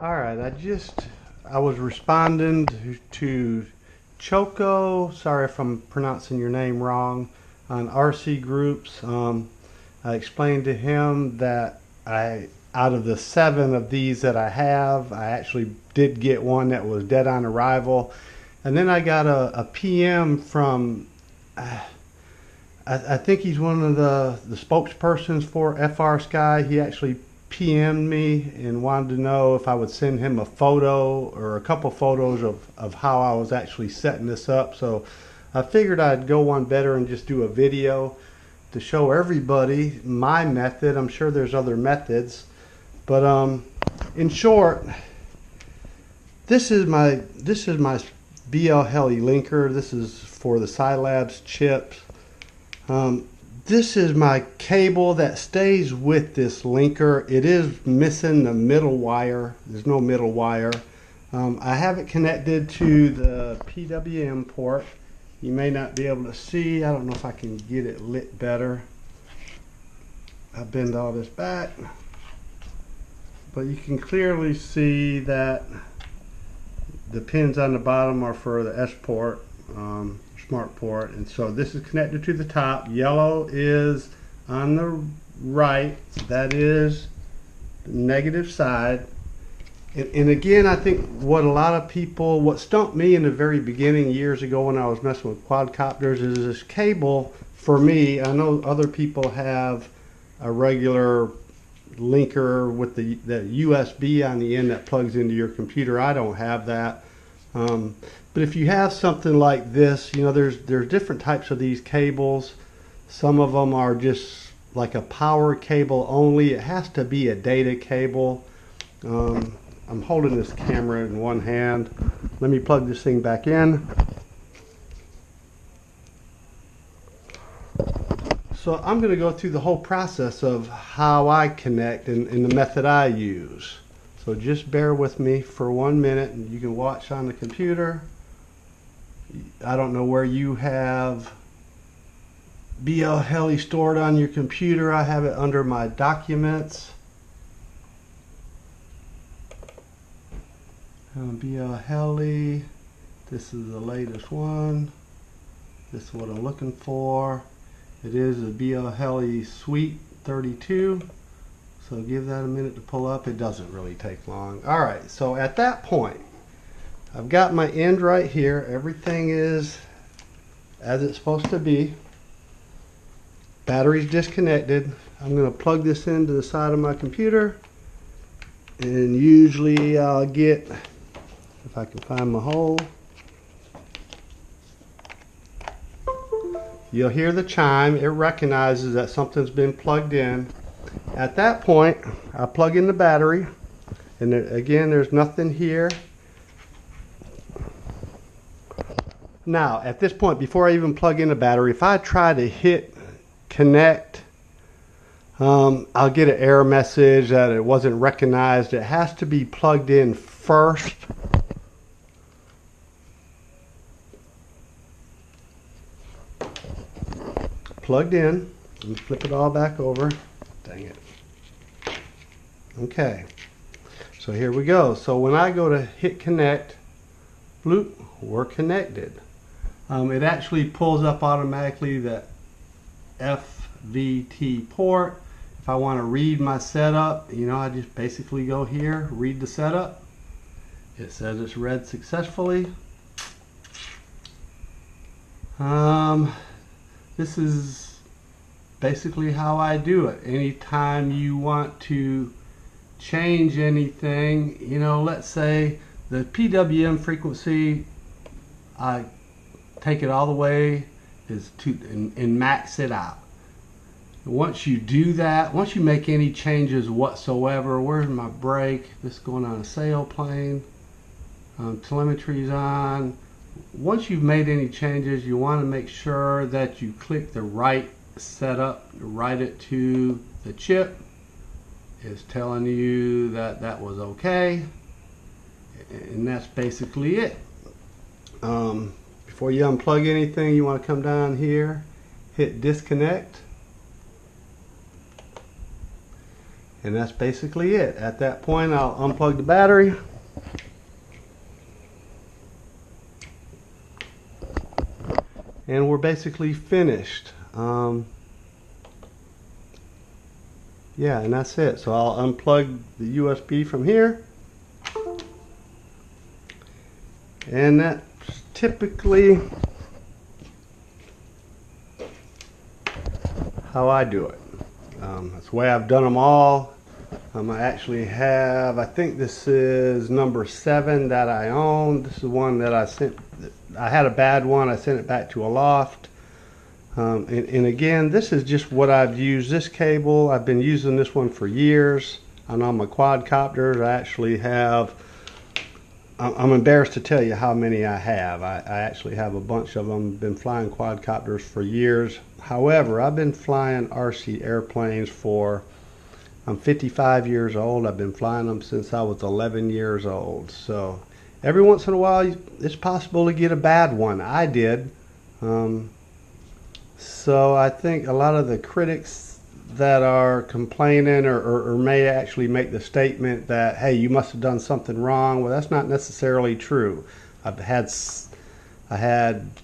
All right, I was responding to Choco, sorry if I'm pronouncing your name wrong, on RC groups. I explained to him that out of the 7 of these that I have, I actually did get one that was dead on arrival. And then I got a PM from, I think he's one of the spokespersons for FrSky. He actually PM'd me and wanted to know if I would send him a photo or a couple photos of how I was actually setting this up. So I figured I'd go one better and just do a video to show everybody my method. I'm sure there's other methods, but in short, this is my BlHeli linker. This is for the Scilabs chips. This is my cable that stays with this linker. It is missing the middle wire. There's no middle wire. I have it connected to the PWM port. You may not be able to see. I don't know if I can get it lit better. I bend all this back, but you can clearly see that the pins on the bottom are for the S port. Smart port, and so this is connected to the top. Yellow is on the right, that is the negative side. And again, I think what stumped me in the very beginning years ago when I was messing with quadcopters is this cable. For me, I know other people have a regular linker with the USB on the end that plugs into your computer. I don't have that. But if you have something like this, you know, there's different types of these cables. Some of them are just like a power cable only. It has to be a data cable. I'm holding this camera in one hand. Let me plug this thing back in. So I'm going to go through the whole process of how I connect and the method I use. So just bear with me for 1 minute, and you can watch on the computer. I don't know where you have BlHeli stored on your computer. I have it under my documents. BlHeli, this is the latest one. This is what I'm looking for. It is a BlHeli Suite 32. So give that a minute to pull up. It doesn't really take long. All right, so at that point, I've got my end right here. Everything is as it's supposed to be. Battery's disconnected. I'm going to plug this into the side of my computer, and usually I'll get, if I can find my hole, you'll hear the chime. It recognizes that something's been plugged in. At that point, I plug in the battery, and again, there's nothing here. Now, at this point, before I even plug in the battery, if I try to hit connect, I'll get an error message that it wasn't recognized. It has to be plugged in first. Plugged in. Let me flip it all back over. Dang it. Okay. So here we go. So when I go to hit connect, bloop, we're connected. It actually pulls up automatically the FVT port. If I want to read my setup, you know, I just basically go here, read the setup. It says it's read successfully. This is basically how I do it. Anytime you want to change anything, you know, let's say the PWM frequency, I take it all the way and max it out. Once you do that, once you make any changes whatsoever, where's my brake? This is going on a sailplane. Telemetry's on. Once you've made any changes, you want to make sure that you click the right setup, write it to the chip. It's telling you that that was okay, and that's basically it. Before you unplug anything, you want to come down here, hit disconnect, And that's basically it. At that point, I'll unplug the battery. And we're basically finished. Yeah, and that's it. So I'll unplug the USB from here. And that's typically how I do it. That's the way I've done them all. I actually have, I think this is number 7 that I own. This is one that I sent. I had a bad one. I sent it back to a loft. And again, this is just what I've used. This cable, I've been using this one for years. And on my quadcopters, I actually have, I'm embarrassed to tell you how many I have. I actually have a bunch of them. Been flying quadcopters for years. However, I've been flying RC airplanes for, I'm 55 years old. I've been flying them since I was 11 years old. So every once in a while, it's possible to get a bad one. I did. So I think a lot of the critics that are complaining or may actually make the statement that, hey, you must have done something wrong. Well, that's not necessarily true. I had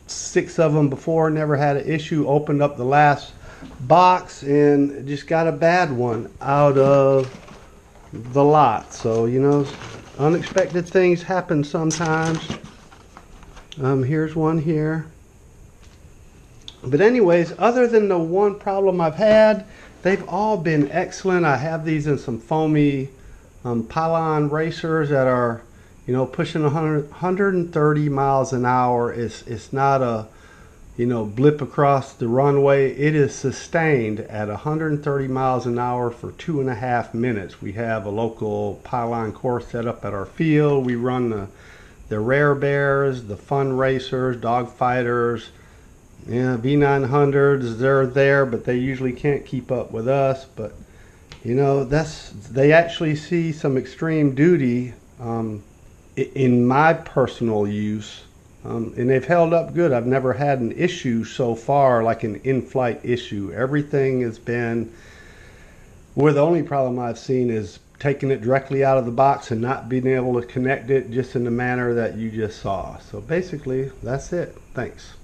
6 of them before, never had an issue. Opened up the last box and just got a bad one out of the lot. So, you know, unexpected things happen sometimes. Here's one here. But anyways, other than the one problem I've had, they've all been excellent. I have these in some foamy pylon racers that are, you know, pushing 130 miles an hour. It's not a, you know, blip across the runway. It is sustained at 130 miles an hour for 2.5 minutes. We have a local pylon course set up at our field. We run the rare bears, the fun racers, dog fighters. Yeah, V900s, they're there, but they usually can't keep up with us. But, you know, they actually see some extreme duty in my personal use. And they've held up good. I've never had an issue so far, like an in-flight issue. Everything has been, where the only problem I've seen is taking it directly out of the box and not being able to connect it just in the manner that you just saw. So basically, that's it. Thanks.